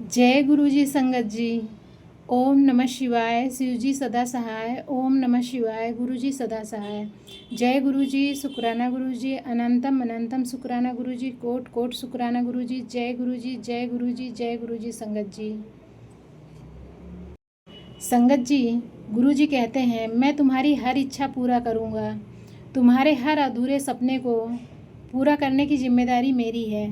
जय गुरु जी संगत जी। ओम नमः शिवाय। शिव जी सदा सहाय। ओम नमः शिवाय। गुरु जी सदा सहाय। जय गुरु जी। शुक्राना गुरु जी। अनंतम अनंतम शुक्राना गुरु जी। कोट कोट शुक्राना गुरु जी। जय गुरु जी। जय गुरु जी। जय गुरु जी संगत जी। संगत जी, गुरु जी कहते हैं मैं तुम्हारी हर इच्छा पूरा करूँगा। तुम्हारे हर अधूरे सपने को पूरा करने की जिम्मेदारी मेरी है।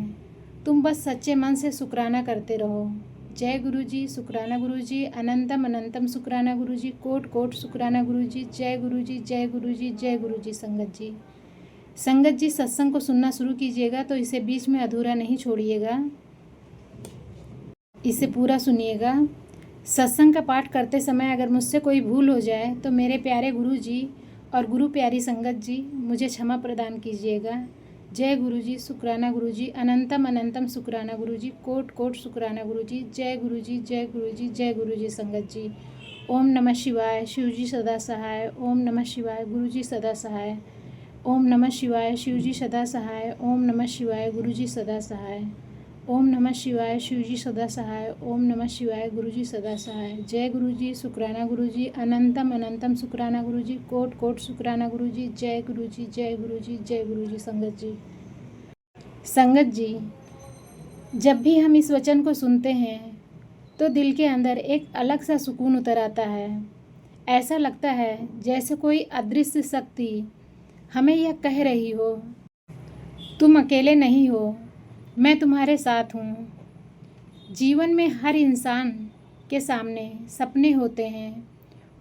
तुम बस सच्चे मन से शुक्राना करते रहो। जय गुरु जी। शुक्राना गुरु जी। अनंतम अनंतम शुक्राना गुरु जी। कोट कोट शुक्राना गुरु जी। जय गुरु जी। जय गुरु जी। जय गुरु जी संगत जी। संगत जी, सत्संग को सुनना शुरू कीजिएगा तो इसे बीच में अधूरा नहीं छोड़िएगा, इसे पूरा सुनिएगा। सत्संग का पाठ करते समय अगर मुझसे कोई भूल हो जाए तो मेरे प्यारे गुरु जी और गुरु प्यारी संगत जी मुझे क्षमा प्रदान कीजिएगा। जय गुरु जी। शुक्राना गुरु जी। अनंतम अनंतम शुक्राना गुरु जी। कोट कोट शुक्राना गुरु जी। जय गुरु जी। जय गुरु जी। जय गुरु जी संगत जी। ओम नमः शिवाय। शिव जी सदा सहाय। ओम नमः शिवाय। गुरु जी सदा सहाय। ओम नमः शिवाय। शिव जी सदा सहाय। ओम नमः शिवाय। गुरु जी सदा सहाय। ओम नमः शिवाय। शिव जी सदा सहाय। ओम नमः शिवाय। गुरु जी सदा सहाय। जय गुरु जी। शुक्राना गुरु जी। अनंतम अनंतम शुक्राना गुरु जी। कोट कोट शुक्राना गुरु जी। जय गुरु जी। जय गुरु जी। जय गुरु जी संगत जी। संगत जी, जब भी हम इस वचन को सुनते हैं तो दिल के अंदर एक अलग सा सुकून उतर आता है। ऐसा लगता है जैसे कोई अदृश्य शक्ति हमें यह कह रही हो, तुम अकेले नहीं हो, मैं तुम्हारे साथ हूँ। जीवन में हर इंसान के सामने सपने होते हैं।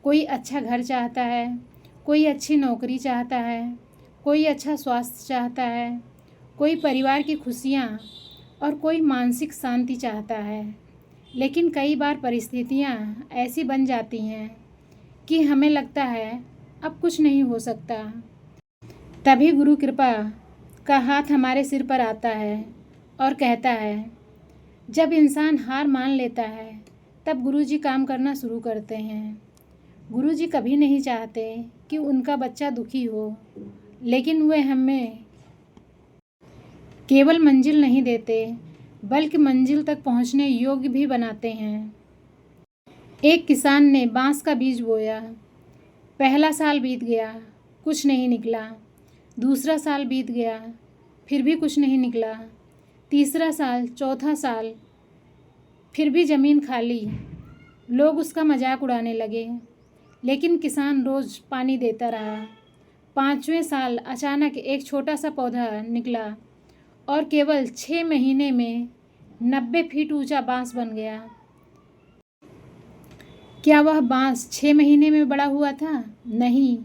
कोई अच्छा घर चाहता है, कोई अच्छी नौकरी चाहता है, कोई अच्छा स्वास्थ्य चाहता है, कोई परिवार की खुशियाँ और कोई मानसिक शांति चाहता है। लेकिन कई बार परिस्थितियाँ ऐसी बन जाती हैं कि हमें लगता है अब कुछ नहीं हो सकता। तभी गुरु कृपा का हाथ हमारे सिर पर आता है और कहता है, जब इंसान हार मान लेता है तब गुरुजी काम करना शुरू करते हैं। गुरुजी कभी नहीं चाहते कि उनका बच्चा दुखी हो, लेकिन वे हमें केवल मंजिल नहीं देते बल्कि मंजिल तक पहुंचने योग्य भी बनाते हैं। एक किसान ने बांस का बीज बोया। पहला साल बीत गया, कुछ नहीं निकला। दूसरा साल बीत गया, फिर भी कुछ नहीं निकला। तीसरा साल, चौथा साल, फिर भी ज़मीन खाली। लोग उसका मजाक उड़ाने लगे, लेकिन किसान रोज़ पानी देता रहा। 5वें साल अचानक एक छोटा सा पौधा निकला और केवल 6 महीने में 90 फीट ऊंचा बांस बन गया। क्या वह बांस 6 महीने में बड़ा हुआ था? नहीं,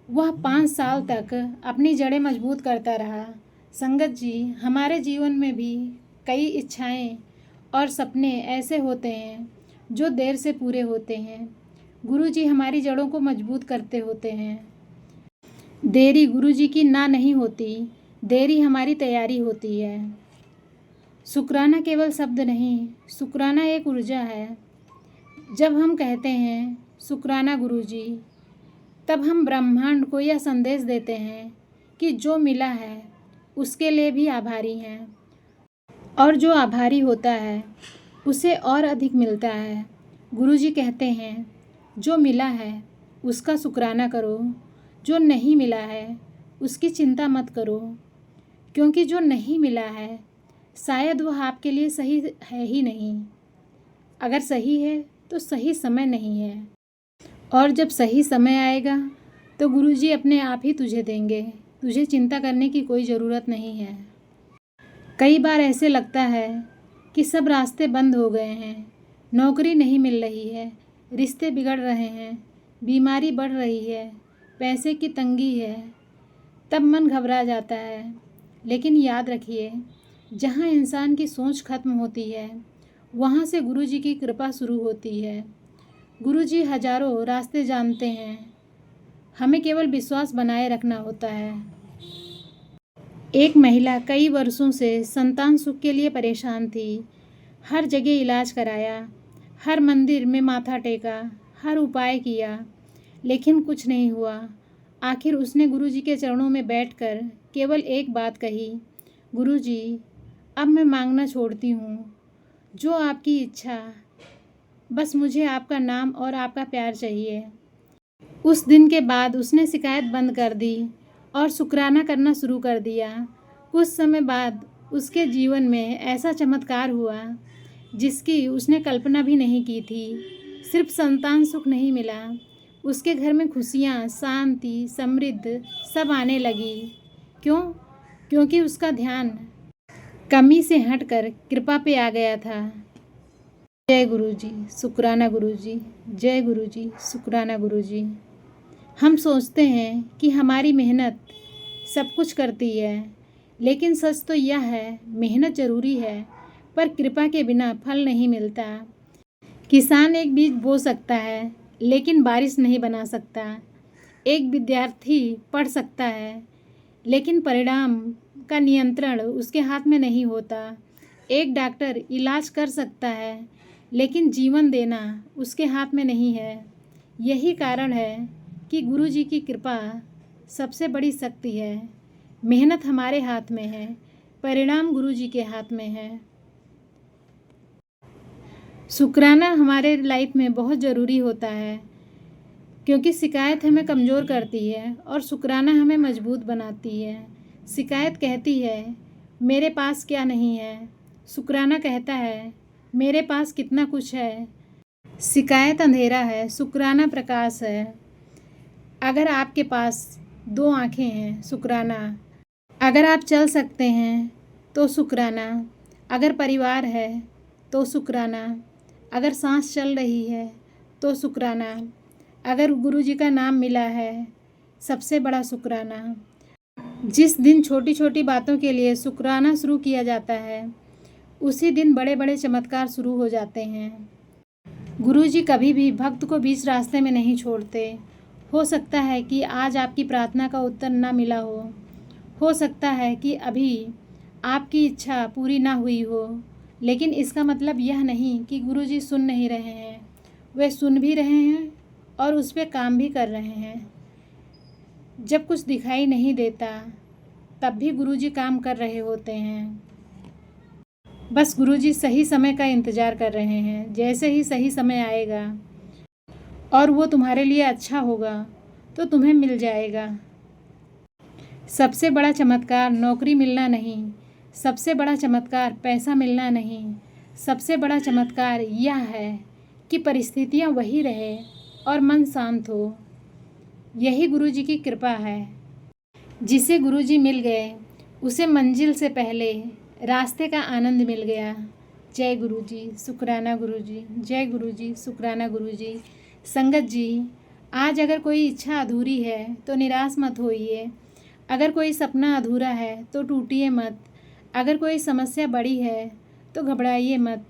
वह 5 साल तक अपनी जड़ें मजबूत करता रहा। संगत जी, हमारे जीवन में भी कई इच्छाएं और सपने ऐसे होते हैं जो देर से पूरे होते हैं। गुरु जी हमारी जड़ों को मजबूत करते होते हैं। देरी गुरु जी की ना नहीं होती, देरी हमारी तैयारी होती है। शुक्राना केवल शब्द नहीं, शुक्राना एक ऊर्जा है। जब हम कहते हैं शुक्राना गुरु जी, तब हम ब्रह्मांड को यह संदेश देते हैं कि जो मिला है उसके लिए भी आभारी हैं, और जो आभारी होता है उसे और अधिक मिलता है। गुरुजी कहते हैं जो मिला है उसका शुक्राना करो, जो नहीं मिला है उसकी चिंता मत करो, क्योंकि जो नहीं मिला है शायद वह आपके लिए सही है ही नहीं। अगर सही है तो सही समय नहीं है, और जब सही समय आएगा तो गुरुजी अपने आप ही तुझे देंगे। तुझे चिंता करने की कोई ज़रूरत नहीं है। कई बार ऐसे लगता है कि सब रास्ते बंद हो गए हैं, नौकरी नहीं मिल रही है, रिश्ते बिगड़ रहे हैं, बीमारी बढ़ रही है, पैसे की तंगी है। तब मन घबरा जाता है। लेकिन याद रखिए, जहाँ इंसान की सोच खत्म होती है वहाँ से गुरुजी की कृपा शुरू होती है। गुरुजी हजारों रास्ते जानते हैं, हमें केवल विश्वास बनाए रखना होता है। एक महिला कई वर्षों से संतान सुख के लिए परेशान थी। हर जगह इलाज कराया, हर मंदिर में माथा टेका, हर उपाय किया, लेकिन कुछ नहीं हुआ। आखिर उसने गुरुजी के चरणों में बैठकर केवल एक बात कही, गुरुजी, अब मैं मांगना छोड़ती हूँ। जो आपकी इच्छा, बस मुझे आपका नाम और आपका प्यार चाहिए। उस दिन के बाद उसने शिकायत बंद कर दी और शुक्राना करना शुरू कर दिया। कुछ समय बाद उसके जीवन में ऐसा चमत्कार हुआ जिसकी उसने कल्पना भी नहीं की थी। सिर्फ संतान सुख नहीं मिला, उसके घर में खुशियाँ, शांति, समृद्धि सब आने लगी। क्यों? क्योंकि उसका ध्यान कमी से हटकर कृपा पे आ गया था। जय गुरु जी, शुक्राना गुरु जी, जय गुरु जी, शुक्राना गुरु जी। हम सोचते हैं कि हमारी मेहनत सब कुछ करती है, लेकिन सच तो यह है, मेहनत ज़रूरी है पर कृपा के बिना फल नहीं मिलता। किसान एक बीज बो सकता है लेकिन बारिश नहीं बना सकता। एक विद्यार्थी पढ़ सकता है लेकिन परिणाम का नियंत्रण उसके हाथ में नहीं होता। एक डॉक्टर इलाज कर सकता है लेकिन जीवन देना उसके हाथ में नहीं है। यही कारण है कि गुरु जी की कृपा सबसे बड़ी शक्ति है। मेहनत हमारे हाथ में है, परिणाम गुरु जी के हाथ में है। शुक्राना हमारे लाइफ में बहुत ज़रूरी होता है, क्योंकि शिकायत हमें कमज़ोर करती है और शुक्राना हमें मजबूत बनाती है। शिकायत कहती है मेरे पास क्या नहीं है, शुक्राना कहता है मेरे पास कितना कुछ है। शिकायत अंधेरा है, शुक्राना प्रकाश है। अगर आपके पास 2 आँखें हैं, शुक्राना। अगर आप चल सकते हैं तो शुक्राना। अगर परिवार है तो शुक्राना। अगर सांस चल रही है तो शुक्राना। अगर गुरु जी का नाम मिला है, सबसे बड़ा शुक्राना। जिस दिन छोटी छोटी बातों के लिए शुक्राना शुरू किया जाता है, उसी दिन बड़े बड़े चमत्कार शुरू हो जाते हैं। गुरु जी कभी भी भक्त को बीच रास्ते में नहीं छोड़ते। हो सकता है कि आज आपकी प्रार्थना का उत्तर ना मिला हो सकता है कि अभी आपकी इच्छा पूरी ना हुई हो, लेकिन इसका मतलब यह नहीं कि गुरु जी सुन नहीं रहे हैं। वे सुन भी रहे हैं और उस पर काम भी कर रहे हैं। जब कुछ दिखाई नहीं देता तब भी गुरु जी काम कर रहे होते हैं। बस गुरु जी सही समय का इंतज़ार कर रहे हैं। जैसे ही सही समय आएगा और वो तुम्हारे लिए अच्छा होगा तो तुम्हें मिल जाएगा। सबसे बड़ा चमत्कार नौकरी मिलना नहीं, सबसे बड़ा चमत्कार पैसा मिलना नहीं, सबसे बड़ा चमत्कार यह है कि परिस्थितियाँ वही रहे और मन शांत हो। यही गुरु जी की कृपा है। जिसे गुरु जी मिल गए उसे मंजिल से पहले रास्ते का आनंद मिल गया। जय गुरु जी, शुक्राना गुरु जी, जय गुरु जी, शुक्राना गुरु जी। संगत जी, आज अगर कोई इच्छा अधूरी है तो निराश मत होइए। अगर कोई सपना अधूरा है तो टूटिए मत। अगर कोई समस्या बड़ी है तो घबराइए मत।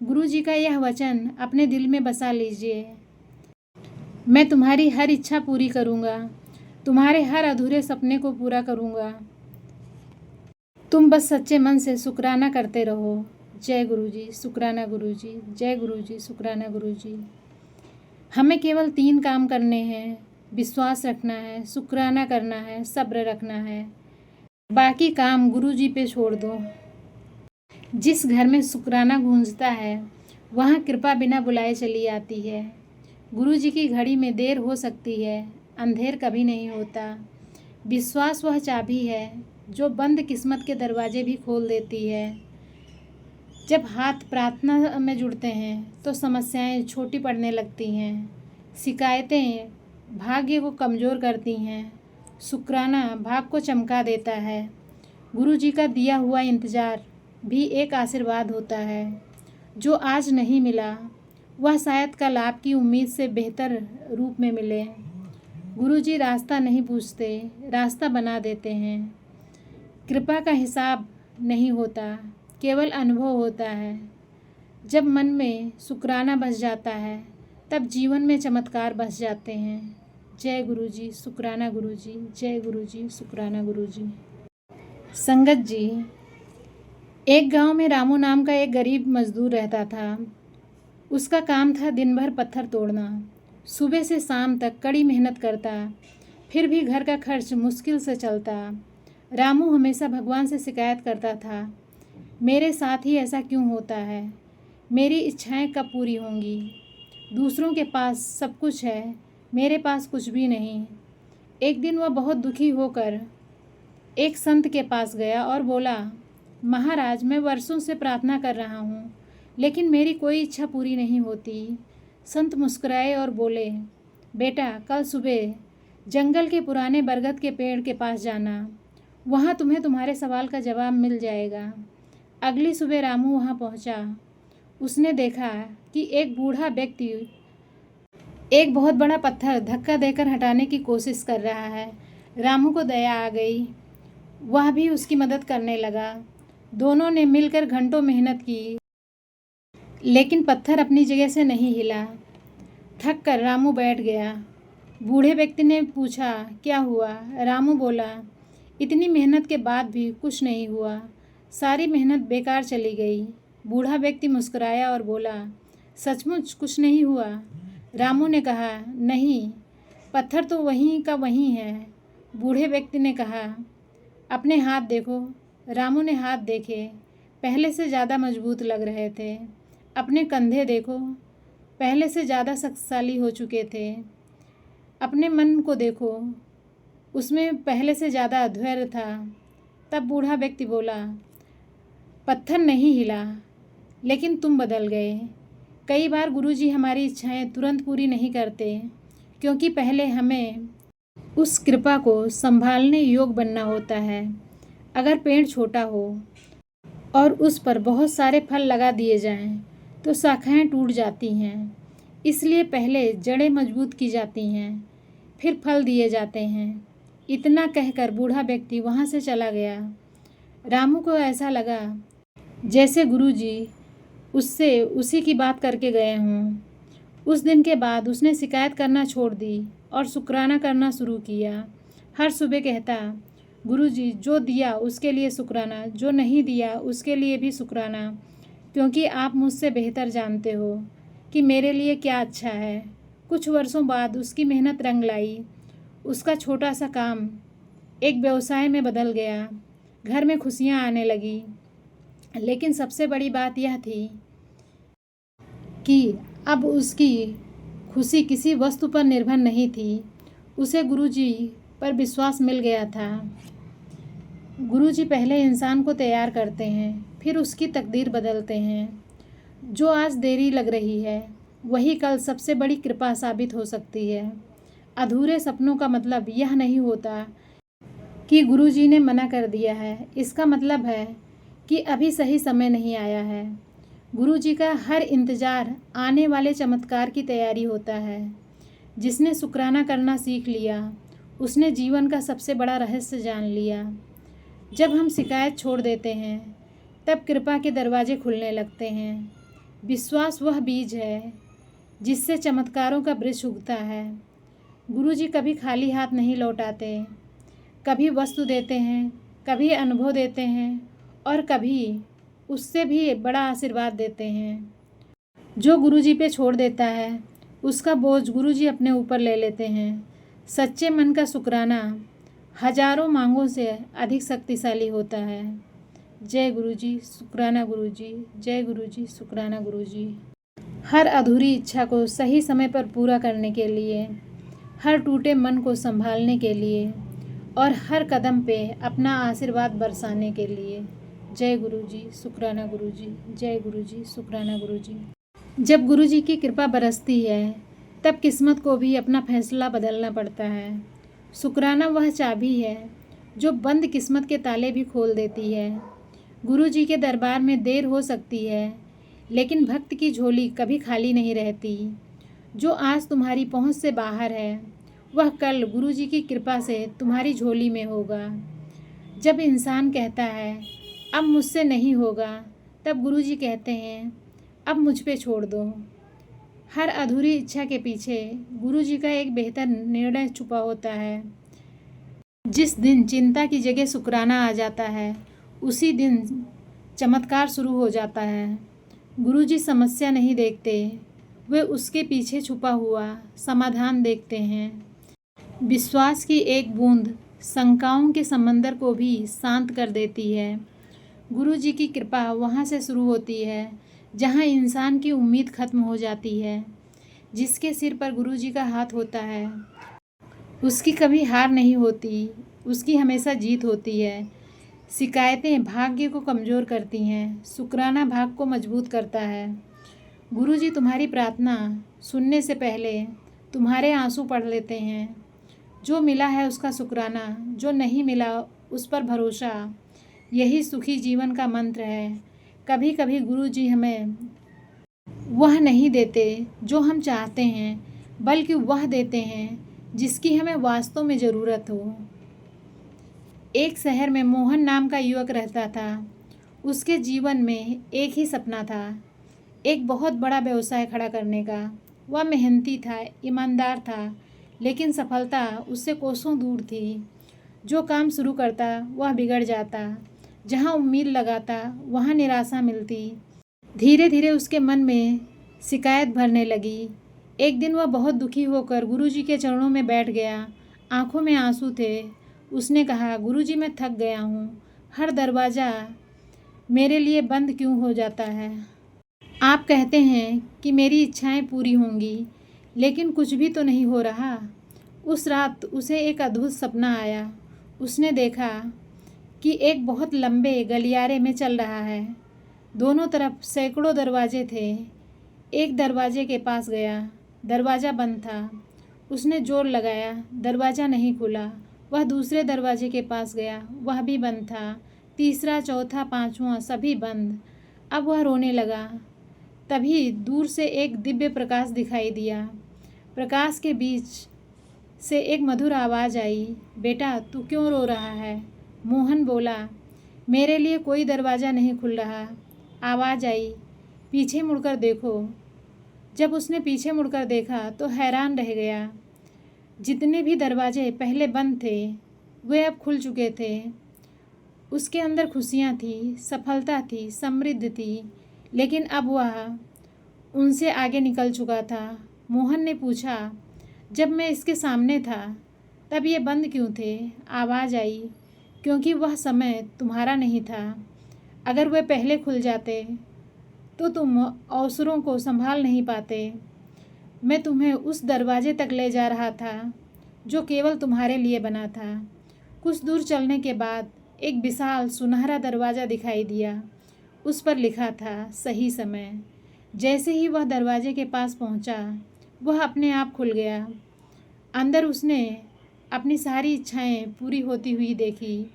गुरु जी का यह वचन अपने दिल में बसा लीजिए। मैं तुम्हारी हर इच्छा पूरी करूँगा, तुम्हारे हर अधूरे सपने को पूरा करूँगा। तुम बस सच्चे मन से शुक्राना करते रहो। जय गुरु जी, शुक्राना गुरु जी, जय गुरु जी, शुक्राना गुरु जी। हमें केवल 3 काम करने हैं। विश्वास रखना है, शुक्राना करना है, सब्र रखना है। बाकी काम गुरु जी पे छोड़ दो। जिस घर में शुक्राना गूंजता है वहाँ कृपा बिना बुलाए चली आती है। गुरु जी की घड़ी में देर हो सकती है, अंधेर कभी नहीं होता। विश्वास वह चाबी है जो बंद किस्मत के दरवाजे भी खोल देती है। जब हाथ प्रार्थना में जुड़ते हैं तो समस्याएं छोटी पड़ने लगती हैं। शिकायतें भाग्य को कमज़ोर करती हैं, शुक्राना भाग को चमका देता है। गुरु जी का दिया हुआ इंतज़ार भी एक आशीर्वाद होता है। जो आज नहीं मिला वह शायद कल आपकी उम्मीद से बेहतर रूप में मिले। गुरु जी रास्ता नहीं पूछते, रास्ता बना देते हैं। कृपा का हिसाब नहीं होता, केवल अनुभव होता है। जब मन में शुक्राना बस जाता है तब जीवन में चमत्कार बस जाते हैं। जय गुरु जी, शुक्राना गुरु जी, जय गुरु जी, शुक्राना गुरु जी। संगत जी, एक गांव में रामू नाम का एक गरीब मजदूर रहता था। उसका काम था दिन भर पत्थर तोड़ना। सुबह से शाम तक कड़ी मेहनत करता, फिर भी घर का खर्च मुश्किल से चलता। रामू हमेशा भगवान से शिकायत करता था, मेरे साथ ही ऐसा क्यों होता है। मेरी इच्छाएं कब पूरी होंगी? दूसरों के पास सब कुछ है, मेरे पास कुछ भी नहीं। एक दिन वह बहुत दुखी होकर एक संत के पास गया और बोला, महाराज, मैं वर्षों से प्रार्थना कर रहा हूँ, लेकिन मेरी कोई इच्छा पूरी नहीं होती। संत मुस्कुराए और बोले, बेटा, कल सुबह जंगल के पुराने बरगद के पेड़ के पास जाना, वहाँ तुम्हें तुम्हारे सवाल का जवाब मिल जाएगा। अगली सुबह रामू वहाँ पहुँचा। उसने देखा कि एक बूढ़ा व्यक्ति एक बहुत बड़ा पत्थर धक्का देकर हटाने की कोशिश कर रहा है। रामू को दया आ गई, वह भी उसकी मदद करने लगा। दोनों ने मिलकर घंटों मेहनत की, लेकिन पत्थर अपनी जगह से नहीं हिला। थक कर रामू बैठ गया। बूढ़े व्यक्ति ने पूछा, क्या हुआ? रामू बोला, इतनी मेहनत के बाद भी कुछ नहीं हुआ, सारी मेहनत बेकार चली गई। बूढ़ा व्यक्ति मुस्कुराया और बोला, सचमुच कुछ नहीं हुआ? रामू ने कहा, नहीं, पत्थर तो वहीं का वहीं है। बूढ़े व्यक्ति ने कहा, अपने हाथ देखो। रामू ने हाथ देखे, पहले से ज़्यादा मजबूत लग रहे थे। अपने कंधे देखो, पहले से ज़्यादा शक्तिशाली हो चुके थे। अपने मन को देखो, उसमें पहले से ज़्यादा धैर्य था। तब बूढ़ा व्यक्ति बोला, पत्थर नहीं हिला, लेकिन तुम बदल गए। कई बार गुरुजी हमारी इच्छाएं तुरंत पूरी नहीं करते, क्योंकि पहले हमें उस कृपा को संभालने योग्य बनना होता है। अगर पेड़ छोटा हो और उस पर बहुत सारे फल लगा दिए जाएं, तो शाखाएं टूट जाती हैं। इसलिए पहले जड़ें मजबूत की जाती हैं, फिर फल दिए जाते हैं। इतना कहकर बूढ़ा व्यक्ति वहाँ से चला गया। रामू को ऐसा लगा जैसे गुरुजी उससे उसी की बात करके गए हों। उस दिन के बाद उसने शिकायत करना छोड़ दी और शुक्राना करना शुरू किया। हर सुबह कहता, गुरुजी, जो दिया उसके लिए शुक्राना, जो नहीं दिया उसके लिए भी शुक्राना, क्योंकि आप मुझसे बेहतर जानते हो कि मेरे लिए क्या अच्छा है। कुछ वर्षों बाद उसकी मेहनत रंग लाई। उसका छोटा सा काम एक व्यवसाय में बदल गया। घर में खुशियाँ आने लगी। लेकिन सबसे बड़ी बात यह थी कि अब उसकी खुशी किसी वस्तु पर निर्भर नहीं थी। उसे गुरुजी पर विश्वास मिल गया था। गुरुजी पहले इंसान को तैयार करते हैं, फिर उसकी तकदीर बदलते हैं। जो आज देरी लग रही है, वही कल सबसे बड़ी कृपा साबित हो सकती है। अधूरे सपनों का मतलब यह नहीं होता कि गुरुजी ने मना कर दिया है। इसका मतलब है कि अभी सही समय नहीं आया है। गुरुजी का हर इंतज़ार आने वाले चमत्कार की तैयारी होता है। जिसने शुक्राना करना सीख लिया, उसने जीवन का सबसे बड़ा रहस्य जान लिया। जब हम शिकायत छोड़ देते हैं, तब कृपा के दरवाजे खुलने लगते हैं। विश्वास वह बीज है जिससे चमत्कारों का वृक्ष उगता है। गुरुजी कभी खाली हाथ नहीं लौटाते। कभी वस्तु देते हैं, कभी अनुभव देते हैं और कभी उससे भी बड़ा आशीर्वाद देते हैं। जो गुरुजी पे छोड़ देता है, उसका बोझ गुरुजी अपने ऊपर ले लेते हैं। सच्चे मन का शुक्राना हजारों मांगों से अधिक शक्तिशाली होता है। जय गुरुजी, शुक्राना गुरुजी, जय गुरुजी, शुक्राना गुरुजी। हर अधूरी इच्छा को सही समय पर पूरा करने के लिए, हर टूटे मन को संभालने के लिए और हर कदम पे अपना आशीर्वाद बरसाने के लिए। जय गुरुजी, शुक्राना गुरुजी, जय गुरुजी, शुक्राना गुरुजी। जब गुरुजी की कृपा बरसती है, तब किस्मत को भी अपना फैसला बदलना पड़ता है। शुक्राना वह चाबी है जो बंद किस्मत के ताले भी खोल देती है। गुरुजी के दरबार में देर हो सकती है, लेकिन भक्त की झोली कभी खाली नहीं रहती। जो आज तुम्हारी पहुंच से बाहर है, वह कल गुरुजी की कृपा से तुम्हारी झोली में होगा। जब इंसान कहता है, अब मुझसे नहीं होगा, तब गुरुजी कहते हैं, अब मुझ पे छोड़ दो। हर अधूरी इच्छा के पीछे गुरुजी का एक बेहतर निर्णय छुपा होता है। जिस दिन चिंता की जगह शुक्राना आ जाता है, उसी दिन चमत्कार शुरू हो जाता है। गुरुजी समस्या नहीं देखते, वे उसके पीछे छुपा हुआ समाधान देखते हैं। विश्वास की एक बूंद शंकाओं के समंदर को भी शांत कर देती है। गुरुजी की कृपा वहाँ से शुरू होती है जहाँ इंसान की उम्मीद खत्म हो जाती है। जिसके सिर पर गुरुजी का हाथ होता है उसकी कभी हार नहीं होती, उसकी हमेशा जीत होती है। शिकायतें भाग्य को कमज़ोर करती हैं, शुक्राना भाग को मजबूत करता है। गुरुजी तुम्हारी प्रार्थना सुनने से पहले तुम्हारे आंसू पढ़ लेते हैं। जो मिला है उसका शुक्राना, जो नहीं मिला उस पर भरोसा, यही सुखी जीवन का मंत्र है। कभी कभी गुरुजी हमें वह नहीं देते जो हम चाहते हैं, बल्कि वह देते हैं जिसकी हमें वास्तव में ज़रूरत हो। एक शहर में मोहन नाम का युवक रहता था। उसके जीवन में एक ही सपना था, एक बहुत बड़ा व्यवसाय खड़ा करने का। वह मेहनती था, ईमानदार था, लेकिन सफलता उससे कोसों दूर थी। जो काम शुरू करता वह बिगड़ जाता, जहाँ उम्मीद लगाता वहाँ निराशा मिलती। धीरे धीरे उसके मन में शिकायत भरने लगी। एक दिन वह बहुत दुखी होकर गुरुजी के चरणों में बैठ गया। आंखों में आंसू थे। उसने कहा, गुरुजी मैं थक गया हूँ। हर दरवाज़ा मेरे लिए बंद क्यों हो जाता है? आप कहते हैं कि मेरी इच्छाएं पूरी होंगी, लेकिन कुछ भी तो नहीं हो रहा। उस रात उसे एक अद्भुत सपना आया। उसने देखा कि एक बहुत लंबे गलियारे में चल रहा है। दोनों तरफ सैकड़ों दरवाजे थे। एक दरवाजे के पास गया, दरवाज़ा बंद था। उसने जोर लगाया, दरवाज़ा नहीं खुला। वह दूसरे दरवाजे के पास गया, वह भी बंद था। तीसरा, चौथा, पांचवा, सभी बंद। अब वह रोने लगा। तभी दूर से एक दिव्य प्रकाश दिखाई दिया। प्रकाश के बीच से एक मधुर आवाज़ आई, बेटा तू क्यों रो रहा है? मोहन बोला, मेरे लिए कोई दरवाज़ा नहीं खुल रहा। आवाज़ आई, पीछे मुड़कर देखो। जब उसने पीछे मुड़कर देखा तो हैरान रह गया। जितने भी दरवाजे पहले बंद थे वे अब खुल चुके थे। उसके अंदर खुशियाँ थी, सफलता थी, समृद्धि थी, लेकिन अब वह उनसे आगे निकल चुका था। मोहन ने पूछा, जब मैं इसके सामने था तब ये बंद क्यों थे? आवाज़ आई, क्योंकि वह समय तुम्हारा नहीं था। अगर वे पहले खुल जाते तो तुम अवसरों को संभाल नहीं पाते। मैं तुम्हें उस दरवाजे तक ले जा रहा था जो केवल तुम्हारे लिए बना था। कुछ दूर चलने के बाद एक विशाल सुनहरा दरवाज़ा दिखाई दिया। उस पर लिखा था, सही समय। जैसे ही वह दरवाजे के पास पहुंचा, वह अपने आप खुल गया। अंदर उसने अपनी सारी इच्छाएं पूरी होती हुई देखी।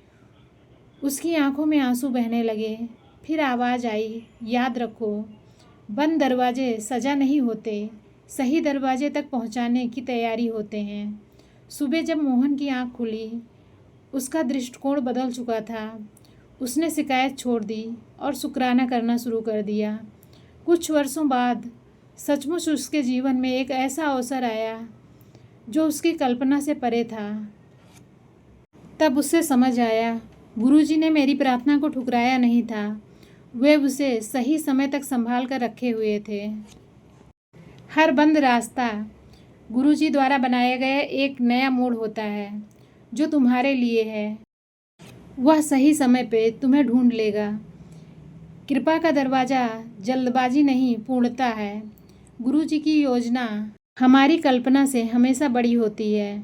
उसकी आंखों में आंसू बहने लगे। फिर आवाज़ आई, याद रखो, बंद दरवाजे सज़ा नहीं होते, सही दरवाजे तक पहुंचाने की तैयारी होते हैं। सुबह जब मोहन की आंख खुली, उसका दृष्टिकोण बदल चुका था। उसने शिकायत छोड़ दी और शुक्राना करना शुरू कर दिया। कुछ वर्षों बाद सचमुच उसके जीवन में एक ऐसा अवसर आया जो उसकी कल्पना से परे था। तब उसे समझ आया, गुरुजी ने मेरी प्रार्थना को ठुकराया नहीं था, वे उसे सही समय तक संभाल कर रखे हुए थे। हर बंद रास्ता गुरुजी द्वारा बनाया गया एक नया मोड़ होता है जो तुम्हारे लिए है। वह सही समय पे तुम्हें ढूंढ लेगा। कृपा का दरवाज़ा जल्दबाजी नहीं, पूर्णता है। गुरुजी की योजना हमारी कल्पना से हमेशा बड़ी होती है।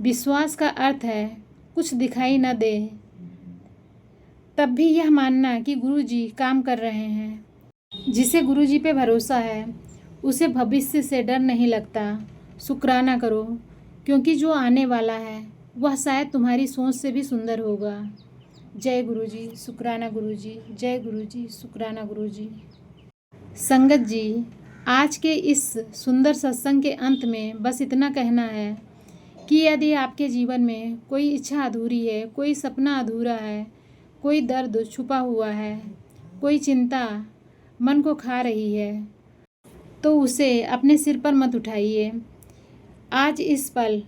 विश्वास का अर्थ है कुछ दिखाई न दे तब भी यह मानना कि गुरुजी काम कर रहे हैं। जिसे गुरुजी पे भरोसा है उसे भविष्य से डर नहीं लगता। शुक्राना करो, क्योंकि जो आने वाला है वह शायद तुम्हारी सोच से भी सुंदर होगा। जय गुरुजी, शुक्राना गुरुजी, जय गुरुजी, शुक्राना गुरुजी। संगत जी, आज के इस सुंदर सत्संग के अंत में बस इतना कहना है कि यदि आपके जीवन में कोई इच्छा अधूरी है, कोई सपना अधूरा है, कोई दर्द छुपा हुआ है, कोई चिंता मन को खा रही है, तो उसे अपने सिर पर मत उठाइए। आज इस पल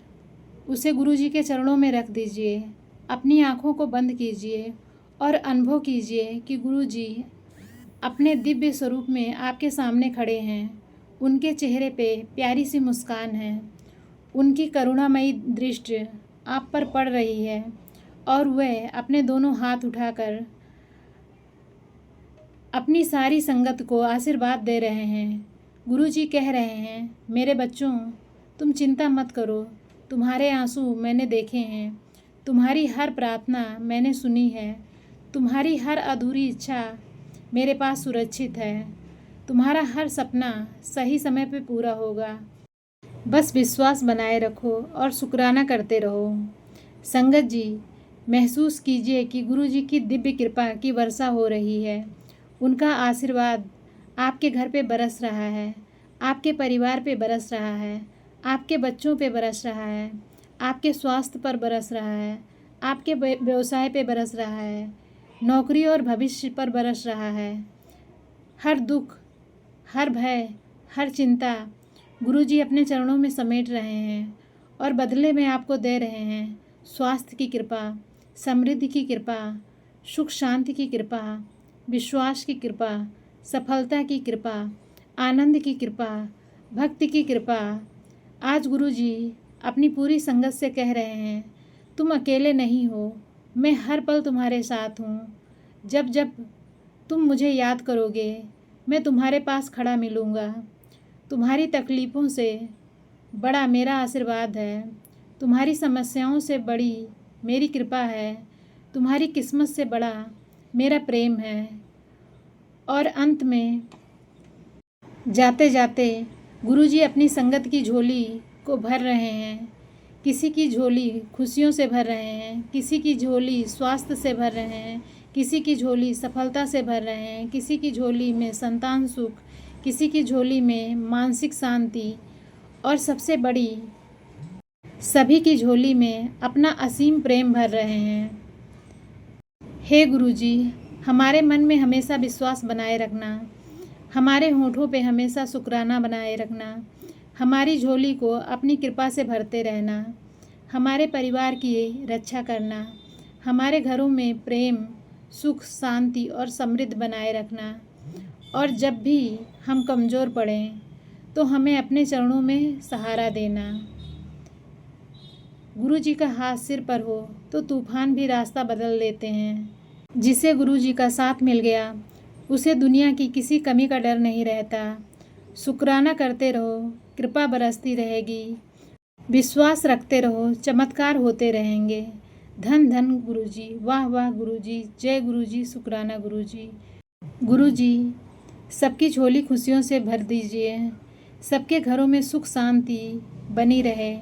उसे गुरुजी के चरणों में रख दीजिए। अपनी आँखों को बंद कीजिए और अनुभव कीजिए कि गुरुजी अपने दिव्य स्वरूप में आपके सामने खड़े हैं। उनके चेहरे पे प्यारी सी मुस्कान है। उनकी करुणामयी दृष्टि आप पर पड़ रही है और वह अपने दोनों हाथ उठाकर अपनी सारी संगत को आशीर्वाद दे रहे हैं। गुरुजी कह रहे हैं, मेरे बच्चों, तुम चिंता मत करो, तुम्हारे आंसू मैंने देखे हैं, तुम्हारी हर प्रार्थना मैंने सुनी है, तुम्हारी हर अधूरी इच्छा मेरे पास सुरक्षित है, तुम्हारा हर सपना सही समय पे पूरा होगा। बस विश्वास बनाए रखो और शुक्राना करते रहो। संगत जी, महसूस कीजिए कि गुरुजी की दिव्य कृपा की वर्षा हो रही है। उनका आशीर्वाद आपके घर पे बरस रहा है, आपके परिवार पे बरस रहा है, आपके बच्चों पे बरस रहा है, आपके स्वास्थ्य पर बरस रहा है, आपके व्यवसाय पे बरस रहा है, नौकरी और भविष्य पर बरस रहा है। हर दुख, हर भय, हर चिंता गुरुजी अपने चरणों में समेट रहे हैं और बदले में आपको दे रहे हैं स्वास्थ्य की कृपा, समृद्धि की कृपा, सुख शांति की कृपा, विश्वास की कृपा, सफलता की कृपा, आनंद की कृपा, भक्ति की कृपा। आज गुरुजी अपनी पूरी संगत से कह रहे हैं, तुम अकेले नहीं हो, मैं हर पल तुम्हारे साथ हूँ। जब जब तुम मुझे याद करोगे, मैं तुम्हारे पास खड़ा मिलूँगा। तुम्हारी तकलीफ़ों से बड़ा मेरा आशीर्वाद है, तुम्हारी समस्याओं से बड़ी मेरी कृपा है, तुम्हारी किस्मत से बड़ा मेरा प्रेम है। और अंत में जाते जाते गुरुजी अपनी संगत की झोली को भर रहे हैं। किसी की झोली खुशियों से भर रहे हैं, किसी की झोली स्वास्थ्य से भर रहे हैं, किसी की झोली सफलता से भर रहे हैं, किसी की झोली में संतान सुख, किसी की झोली में मानसिक शांति और सबसे बड़ी सभी की झोली में अपना असीम प्रेम भर रहे हैं। हे गुरुजी, हमारे मन में हमेशा विश्वास बनाए रखना, हमारे होठों पे हमेशा शुक्राना बनाए रखना, हमारी झोली को अपनी कृपा से भरते रहना, हमारे परिवार की रक्षा करना, हमारे घरों में प्रेम, सुख, शांति और समृद्धि बनाए रखना। और जब भी हम कमज़ोर पड़ें तो हमें अपने चरणों में सहारा देना। गुरुजी का हाथ सिर पर हो तो तूफान भी रास्ता बदल देते हैं। जिसे गुरुजी का साथ मिल गया उसे दुनिया की किसी कमी का डर नहीं रहता। शुक्राना करते रहो, कृपा बरसती रहेगी, विश्वास रखते रहो, चमत्कार होते रहेंगे। धन धन गुरुजी, वाह वाह गुरुजी, जय गुरुजी, शुक्राना गुरुजी। गुरुजी सबकी झोली खुशियों से भर दीजिए, सबके घरों में सुख शांति बनी रहे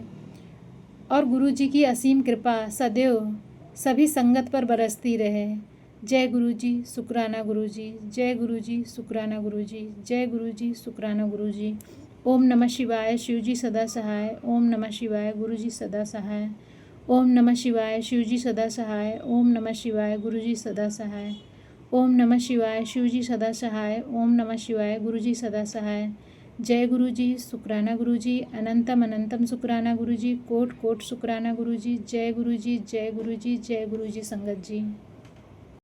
और गुरुजी की असीम कृपा सदैव सभी संगत पर बरसती रहे। जय गुरुजी, शुक्राना गुरुजी, जय गुरुजी, शुक्राना गुरुजी, जय गुरुजी, शुक्राना गुरुजी। ओम नमः शिवाय, शिवजी सदा सहाय। ओम नमः शिवाय, गुरुजी सदा सहाय। ओम नमः शिवाय, शिवजी सदा सहाय। ओम नमः शिवाय, गुरुजी सदा सहाय। ओम नमः शिवाय, शिवजी सदा सहाय। ओम नमः शिवाय, गुरुजी सदा सहाय। जय गुरुजी, शुक्राना गुरुजी, अनंतम अनंतम शुक्राना गुरुजी, कोट कोट शुक्राना गुरुजी। जय गुरुजी, जय गुरुजी, जय गुरुजी संगत जी।